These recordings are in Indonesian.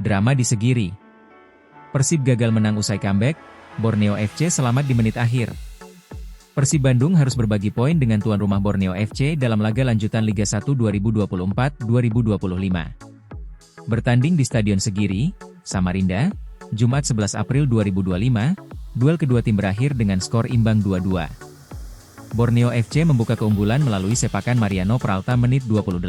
Drama di Segiri. Persib gagal menang usai comeback, Borneo FC selamat di menit akhir. Persib Bandung harus berbagi poin dengan tuan rumah Borneo FC dalam laga lanjutan Liga 1 2024-2025. Bertanding di Stadion Segiri, Samarinda, Jumat 11 April 2025, duel kedua tim berakhir dengan skor imbang 2-2. Borneo FC membuka keunggulan melalui sepakan Mariano Peralta menit 28.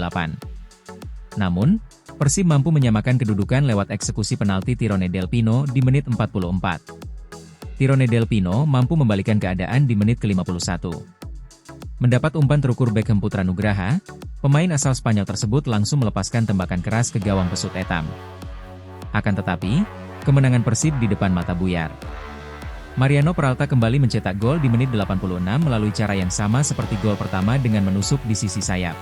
Namun, Persib mampu menyamakan kedudukan lewat eksekusi penalti Tirone Del Pino di menit 44. Tirone Del Pino mampu membalikan keadaan di menit ke-51. Mendapat umpan terukur Beckham Putra Nugraha, pemain asal Spanyol tersebut langsung melepaskan tembakan keras ke gawang pesut etam. Akan tetapi, kemenangan Persib di depan mata buyar. Mariano Peralta kembali mencetak gol di menit 86 melalui cara yang sama seperti gol pertama dengan menusuk di sisi sayap.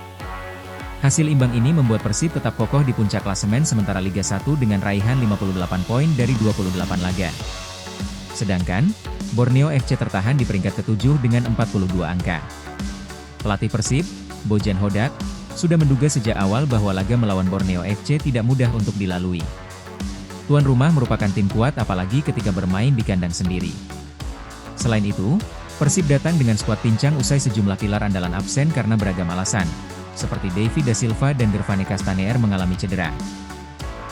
Hasil imbang ini membuat Persib tetap kokoh di puncak klasemen sementara Liga 1 dengan raihan 58 poin dari 28 laga. Sedangkan, Borneo FC tertahan di peringkat ke-7 dengan 42 angka. Pelatih Persib, Bojan Hodak, sudah menduga sejak awal bahwa laga melawan Borneo FC tidak mudah untuk dilalui. Tuan rumah merupakan tim kuat apalagi ketika bermain di kandang sendiri. Selain itu, Persib datang dengan skuad pincang usai sejumlah pilar andalan absen karena beragam alasan, seperti David Da Silva dan Gervane Castaneer mengalami cedera.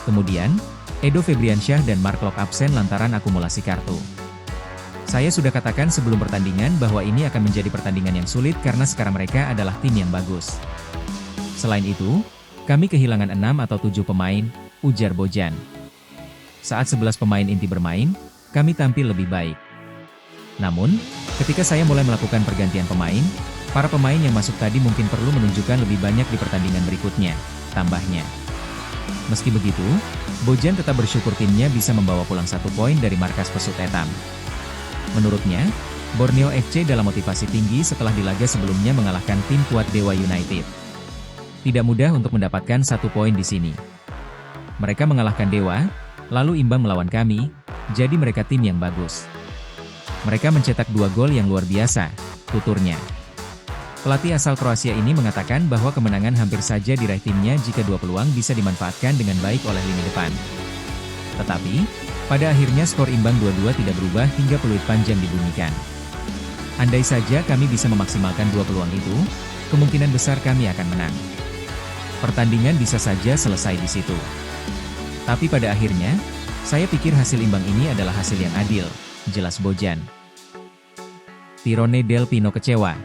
Kemudian, Edo Febriansyah dan Mark Locke absen lantaran akumulasi kartu. Saya sudah katakan sebelum pertandingan bahwa ini akan menjadi pertandingan yang sulit karena sekarang mereka adalah tim yang bagus. Selain itu, kami kehilangan 6 atau 7 pemain, ujar Bojan. Saat 11 pemain inti bermain, kami tampil lebih baik. Namun, ketika saya mulai melakukan pergantian pemain, para pemain yang masuk tadi mungkin perlu menunjukkan lebih banyak di pertandingan berikutnya, tambahnya. Meski begitu, Bojan tetap bersyukur timnya bisa membawa pulang 1 poin dari markas pesut etam. Menurutnya, Borneo FC dalam motivasi tinggi setelah di laga sebelumnya mengalahkan tim kuat Dewa United. Tidak mudah untuk mendapatkan 1 poin di sini. Mereka mengalahkan Dewa, lalu imbang melawan kami, jadi mereka tim yang bagus. Mereka mencetak 2 gol yang luar biasa, tuturnya. Pelatih asal Kroasia ini mengatakan bahwa kemenangan hampir saja diraih timnya jika 2 peluang bisa dimanfaatkan dengan baik oleh lini depan. Tetapi, pada akhirnya skor imbang 2-2 tidak berubah hingga peluit panjang dibunyikan. Andai saja kami bisa memaksimalkan 2 peluang itu, kemungkinan besar kami akan menang. Pertandingan bisa saja selesai di situ. Tapi pada akhirnya, saya pikir hasil imbang ini adalah hasil yang adil, jelas Bojan. Tirone Del Pino kecewa.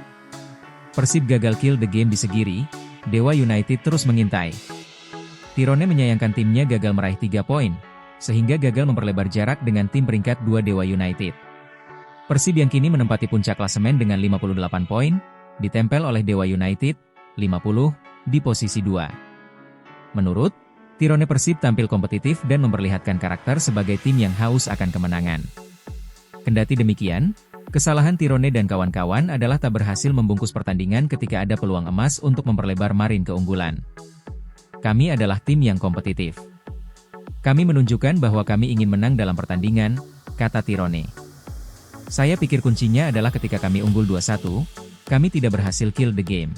Persib gagal kill the game di Segiri, Dewa United terus mengintai. Tirone menyayangkan timnya gagal meraih 3 poin, sehingga gagal memperlebar jarak dengan tim peringkat 2 Dewa United. Persib yang kini menempati puncak klasemen dengan 58 poin, ditempel oleh Dewa United, 50, di posisi 2. Menurut Tirone, Persib tampil kompetitif dan memperlihatkan karakter sebagai tim yang haus akan kemenangan. Kendati demikian, kesalahan Tirone dan kawan-kawan adalah tak berhasil membungkus pertandingan ketika ada peluang emas untuk memperlebar margin keunggulan. Kami adalah tim yang kompetitif. Kami menunjukkan bahwa kami ingin menang dalam pertandingan, kata Tirone. Saya pikir kuncinya adalah ketika kami unggul 2-1, kami tidak berhasil kill the game.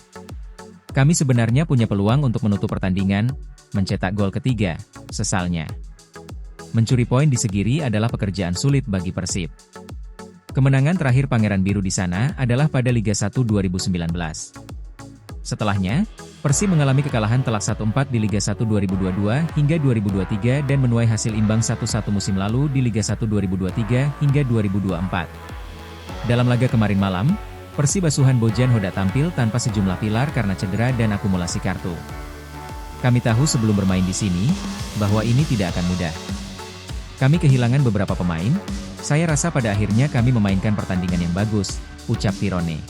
Kami sebenarnya punya peluang untuk menutup pertandingan, mencetak gol ketiga, sesalnya. Mencuri poin di Segiri adalah pekerjaan sulit bagi Persib. Kemenangan terakhir Pangeran Biru di sana adalah pada Liga 1 2019. Setelahnya, Persib mengalami kekalahan telak 1-4 di Liga 1 2022 hingga 2023 dan menuai hasil imbang 1-1 musim lalu di Liga 1 2023 hingga 2024. Dalam laga kemarin malam, Persib asuhan Bojan Hodak tampil tanpa sejumlah pilar karena cedera dan akumulasi kartu. Kami tahu sebelum bermain di sini, bahwa ini tidak akan mudah. Kami kehilangan beberapa pemain, saya rasa pada akhirnya kami memainkan pertandingan yang bagus, ucap Tirone.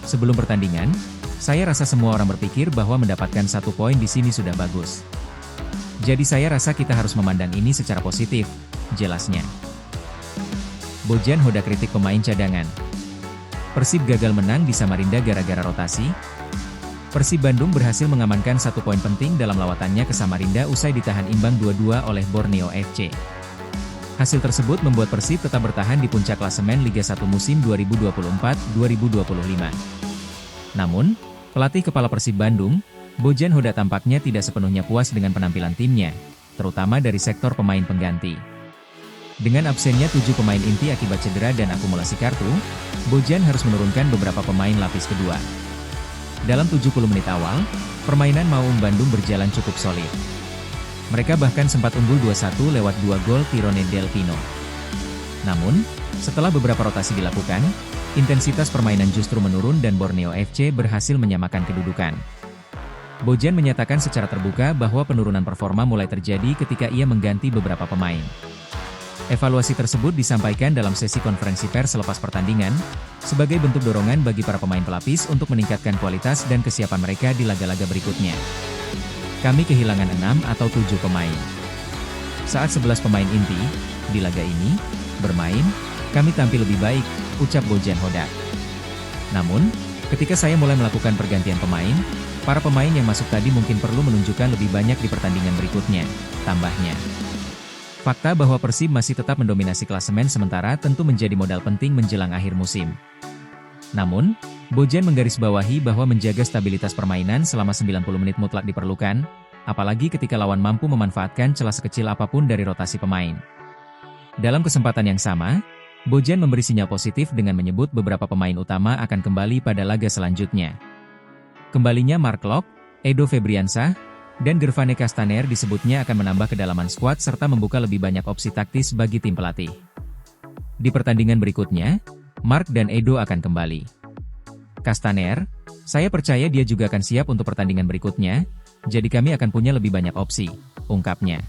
Sebelum pertandingan, saya rasa semua orang berpikir bahwa mendapatkan 1 poin di sini sudah bagus. Jadi saya rasa kita harus memandang ini secara positif, jelasnya. Bojan Hodak kritik pemain cadangan. Persib gagal menang di Samarinda gara-gara rotasi. Persib Bandung berhasil mengamankan 1 poin penting dalam lawatannya ke Samarinda usai ditahan imbang 2-2 oleh Borneo FC. Hasil tersebut membuat Persib tetap bertahan di puncak klasemen Liga 1 musim 2024-2025. Namun, pelatih kepala Persib Bandung, Bojan Hodak tampaknya tidak sepenuhnya puas dengan penampilan timnya. terutama dari sektor pemain pengganti. Dengan absennya 7 pemain inti akibat cedera dan akumulasi kartu, Bojan harus menurunkan beberapa pemain lapis kedua. Dalam 70 menit awal, permainan Maung Bandung berjalan cukup solid. Mereka bahkan sempat unggul 2-1 lewat 2 gol Tirone Del Pino. Namun, setelah beberapa rotasi dilakukan, intensitas permainan justru menurun dan Borneo FC berhasil menyamakan kedudukan. Bojan menyatakan secara terbuka bahwa penurunan performa mulai terjadi ketika ia mengganti beberapa pemain. Evaluasi tersebut disampaikan dalam sesi konferensi pers selepas pertandingan, sebagai bentuk dorongan bagi para pemain pelapis untuk meningkatkan kualitas dan kesiapan mereka di laga-laga berikutnya. Kami kehilangan 6 atau 7 pemain. Saat 11 pemain inti, di laga ini, bermain, kami tampil lebih baik, ucap Bojan Hodak. Namun, ketika saya mulai melakukan pergantian pemain, para pemain yang masuk tadi mungkin perlu menunjukkan lebih banyak di pertandingan berikutnya, tambahnya. Fakta bahwa Persib masih tetap mendominasi klasemen sementara tentu menjadi modal penting menjelang akhir musim. Namun, Bojan menggarisbawahi bahwa menjaga stabilitas permainan selama 90 menit mutlak diperlukan, apalagi ketika lawan mampu memanfaatkan celah sekecil apapun dari rotasi pemain. Dalam kesempatan yang sama, Bojan memberi sinyal positif dengan menyebut beberapa pemain utama akan kembali pada laga selanjutnya. Kembalinya Mark Locke, Edo Febriansah, dan Gervane Castaner disebutnya akan menambah kedalaman skuad serta membuka lebih banyak opsi taktis bagi tim pelatih. Di pertandingan berikutnya, Mark dan Edo akan kembali. Castaner, saya percaya dia juga akan siap untuk pertandingan berikutnya, jadi kami akan punya lebih banyak opsi, ungkapnya.